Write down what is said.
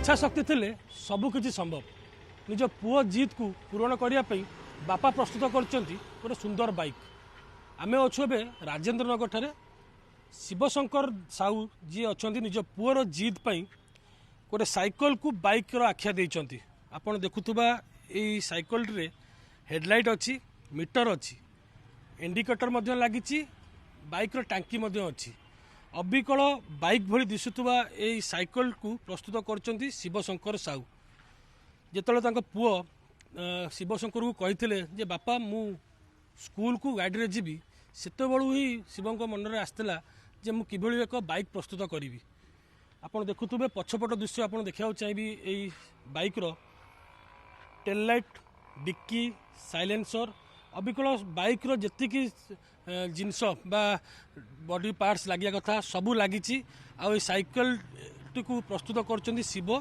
इच्छा शक्ति थे सबकि संभव निज पुओ जिद को पूरण करने बापा प्रस्तुत कर सुंदर बाइक आम अच्छु ए राजेन्द्र नगर ठारे शिवशंकर साहू जी अच्छा निज पुओर जिद गोटे साइकल को बाइक आख्या देइचंती आपण देखुवा यही साइकल रे हेडलाइट अच्छी मीटर अच्छी इंडिकेटर लगी बाइक टांकी अच्छी अबिकल बाइक भली दिशुवा यही साइकल को प्रस्तुत कर शिवशंकर साहू जिते पुओ शिवशंकर को कही जे बापा मु स्कूल को गाड़ी रे जीवी सेते बळू ही शिवंक मन में आसला जे मु किभली एक बाइक प्रस्तुत करी आपड़ देखुवे पछपट दृश्य आप देखा चाहिए यही बाइक रो टेल लाइट डिक्की साइलेंसर अबिकल बाइक रो जेतिकी जिनस बा बॉडी पार्ट्स लगे कथा सबू लगी साइकल टी प्रस्तुत कर शिव